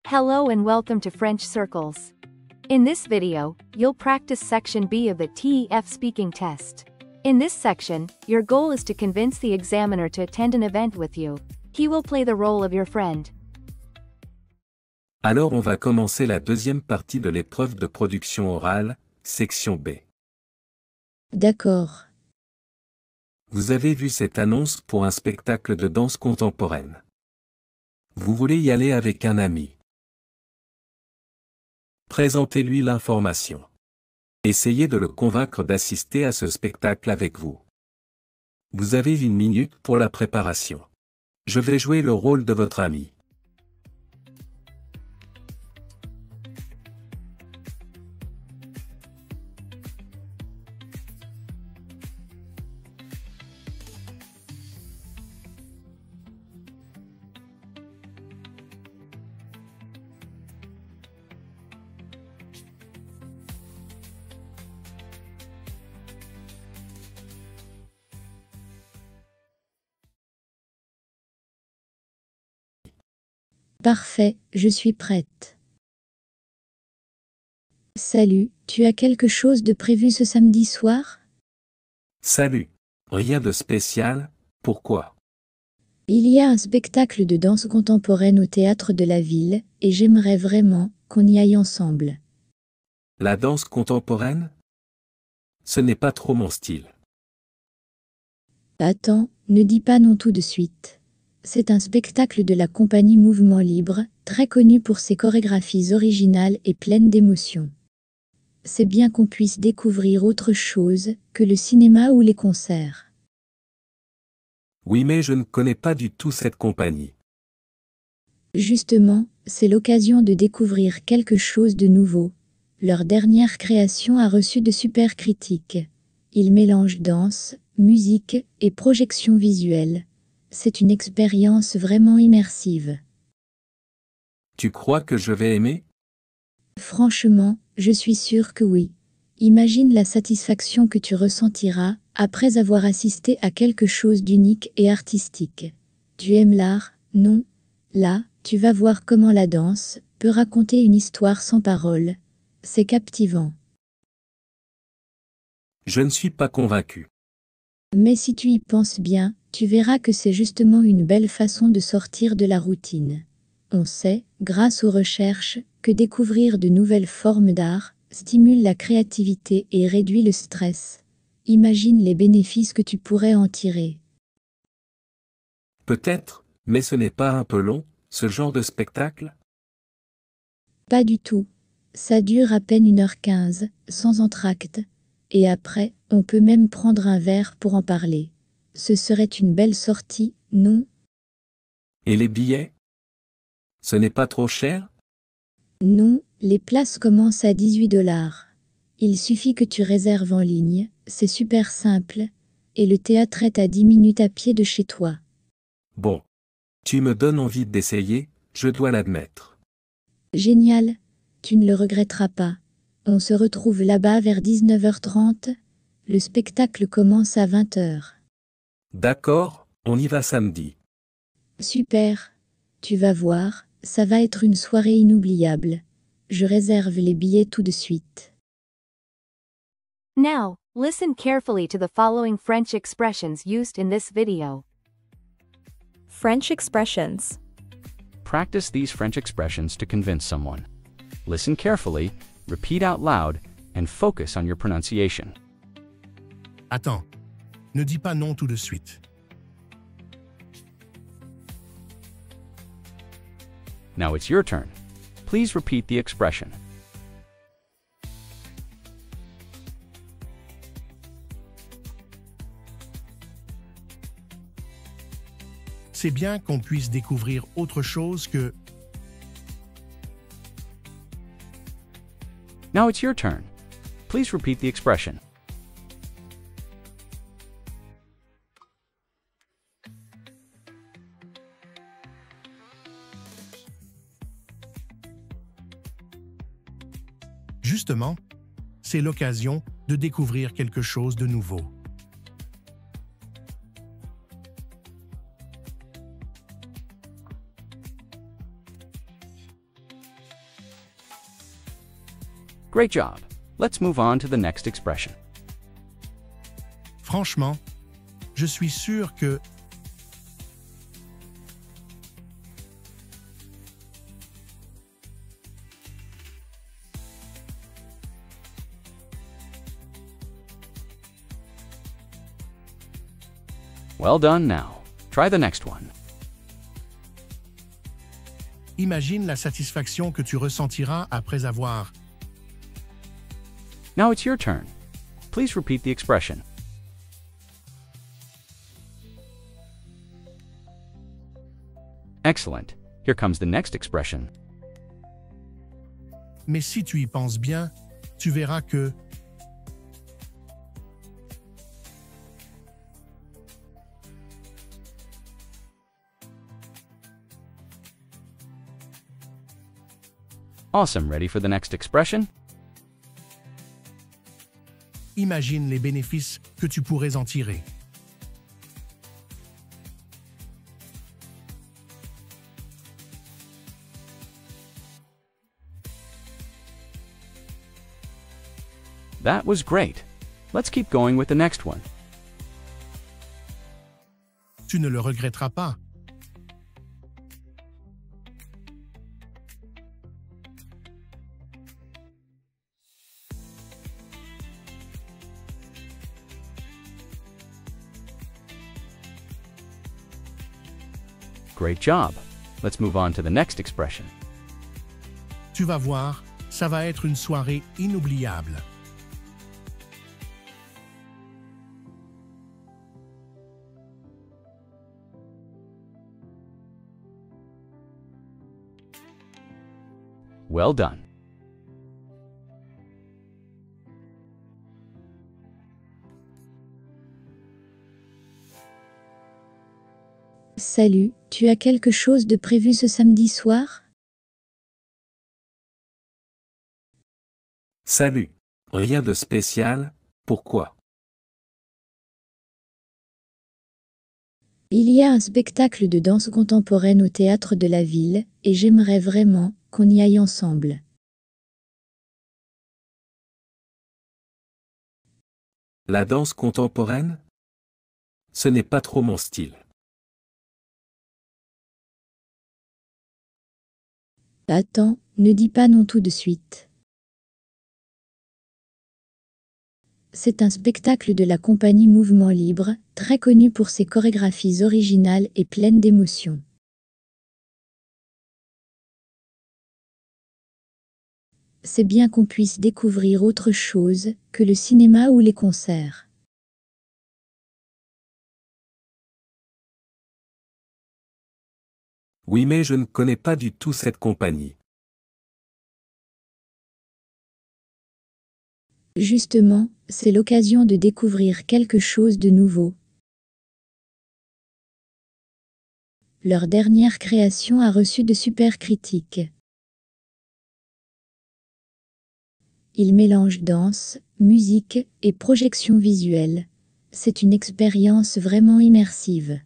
Hello and welcome to French Circles. In this video, you'll practice section B of the TEF speaking test. In this section, your goal is to convince the examiner to attend an event with you. He will play the role of your friend. Alors on va commencer la deuxième partie de l'épreuve de production orale, section B. D'accord. Vous avez vu cette annonce pour un spectacle de danse contemporaine. Vous voulez y aller avec un ami. Présentez-lui l'information. Essayez de le convaincre d'assister à ce spectacle avec vous. Vous avez 1 minute pour la préparation. Je vais jouer le rôle de votre ami. Parfait, je suis prête. Salut, tu as quelque chose de prévu ce samedi soir? Salut. Rien de spécial, pourquoi? Il y a un spectacle de danse contemporaine au théâtre de la ville, et j'aimerais vraiment qu'on y aille ensemble. La danse contemporaine? Ce n'est pas trop mon style. Attends, ne dis pas non tout de suite. C'est un spectacle de la compagnie Mouvement Libre, très connu pour ses chorégraphies originales et pleines d'émotion. C'est bien qu'on puisse découvrir autre chose que le cinéma ou les concerts. Oui, mais je ne connais pas du tout cette compagnie. Justement, c'est l'occasion de découvrir quelque chose de nouveau. Leur dernière création a reçu de super critiques. Ils mélangent danse, musique et projection visuelle. C'est une expérience vraiment immersive. Tu crois que je vais aimer? Franchement, je suis sûre que oui. Imagine la satisfaction que tu ressentiras après avoir assisté à quelque chose d'unique et artistique. Tu aimes l'art, non? Là, tu vas voir comment la danse peut raconter une histoire sans parole. C'est captivant. Je ne suis pas convaincu. Mais si tu y penses bien, tu verras que c'est justement une belle façon de sortir de la routine. On sait, grâce aux recherches, que découvrir de nouvelles formes d'art stimule la créativité et réduit le stress. Imagine les bénéfices que tu pourrais en tirer. Peut-être, mais ce n'est pas un peu long, ce genre de spectacle? Pas du tout. Ça dure à peine 1h15, sans entr'acte. Et après, on peut même prendre un verre pour en parler. Ce serait une belle sortie, non? Et les billets? Ce n'est pas trop cher? Non, les places commencent à 18 $. Il suffit que tu réserves en ligne, c'est super simple. Et le théâtre est à 10 minutes à pied de chez toi. Bon. Tu me donnes envie d'essayer, je dois l'admettre. Génial. Tu ne le regretteras pas. On se retrouve là-bas vers 19h30. Le spectacle commence à 20h. D'accord, on y va samedi. Super. Tu vas voir, ça va être une soirée inoubliable. Je réserve les billets tout de suite. Now, listen carefully to the following French expressions used in this video. French expressions. Practice these French expressions to convince someone. Listen carefully, repeat out loud, and focus on your pronunciation. Attends, ne dis pas non tout de suite. Now it's your turn. Please repeat the expression. C'est bien qu'on puisse découvrir autre chose que... Now it's your turn. Please repeat the expression. Justement, c'est l'occasion de découvrir quelque chose de nouveau. Great job. Let's move on to the next expression. Franchement, je suis sûr que... Well done now. Try the next one. Imagine la satisfaction que tu ressentiras après avoir... Now it's your turn. Please repeat the expression. Excellent. Here comes the next expression. Mais si tu y penses bien, tu verras que... Awesome. Ready for the next expression? Imagine les bénéfices que tu pourrais en tirer. That was great. Let's keep going with the next one. Tu ne le regretteras pas. Great job. Let's move on to the next expression. Tu vas voir, ça va être une soirée inoubliable. Well done. Salut, tu as quelque chose de prévu ce samedi soir? Salut. Rien de spécial, pourquoi? Il y a un spectacle de danse contemporaine au théâtre de la ville, et j'aimerais vraiment qu'on y aille ensemble. La danse contemporaine? Ce n'est pas trop mon style. Attends, ne dis pas non tout de suite. C'est un spectacle de la compagnie Mouvement Libre, très connu pour ses chorégraphies originales et pleines d'émotion. C'est bien qu'on puisse découvrir autre chose que le cinéma ou les concerts. Oui, mais je ne connais pas du tout cette compagnie. Justement, c'est l'occasion de découvrir quelque chose de nouveau. Leur dernière création a reçu de super critiques. Ils mélangent danse, musique et projection visuelle. C'est une expérience vraiment immersive.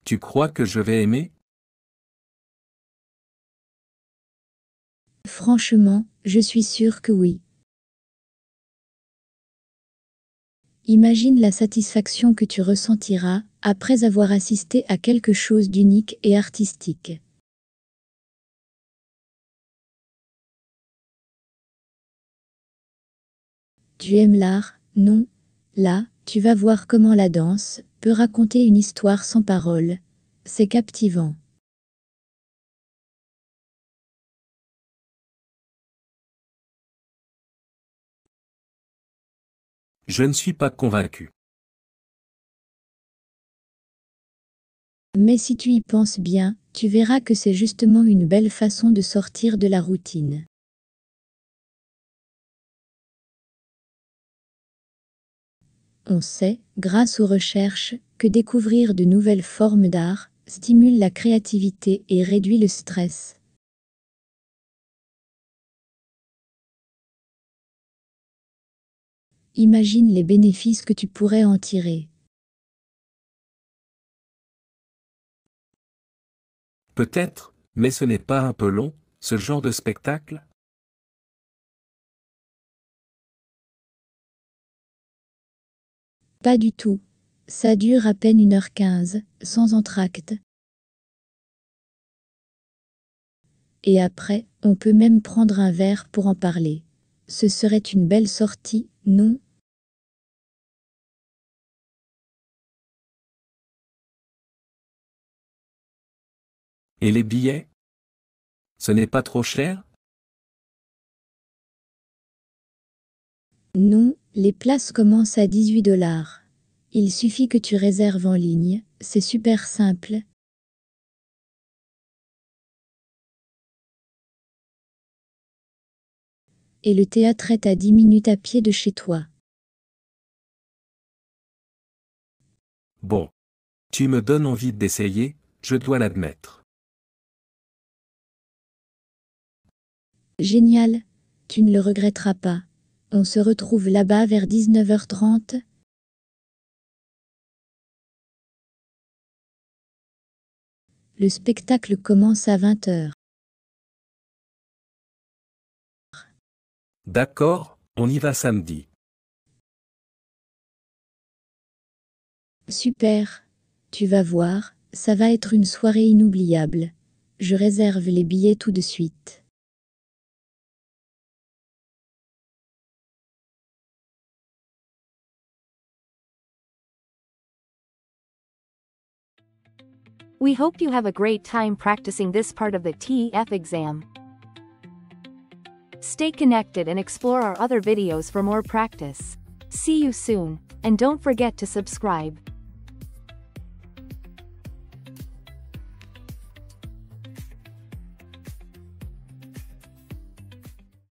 Tu crois que je vais aimer? Franchement, je suis sûre que oui. Imagine la satisfaction que tu ressentiras après avoir assisté à quelque chose d'unique et artistique. Tu aimes l'art, non? Là, tu vas voir comment la danse peut raconter une histoire sans parole. C'est captivant. Je ne suis pas convaincu. Mais si tu y penses bien, tu verras que c'est justement une belle façon de sortir de la routine. On sait, grâce aux recherches, que découvrir de nouvelles formes d'art stimule la créativité et réduit le stress. Imagine les bénéfices que tu pourrais en tirer. Peut-être, mais ce n'est pas un peu long, ce genre de spectacle? Pas du tout. Ça dure à peine 1h15, sans entr'acte. Et après, on peut même prendre un verre pour en parler. Ce serait une belle sortie, non? Et les billets? Ce n'est pas trop cher? Non, les places commencent à 18 $. Il suffit que tu réserves en ligne, c'est super simple. Et le théâtre est à 10 minutes à pied de chez toi. Bon. Tu me donnes envie d'essayer, je dois l'admettre. Génial. Tu ne le regretteras pas. On se retrouve là-bas vers 19h30. Le spectacle commence à 20h. D'accord, on y va samedi. Super. Tu vas voir, ça va être une soirée inoubliable. Je réserve les billets tout de suite. We hope you have a great time practicing this part of the TEF exam. Stay connected and explore our other videos for more practice. See you soon, and don't forget to subscribe.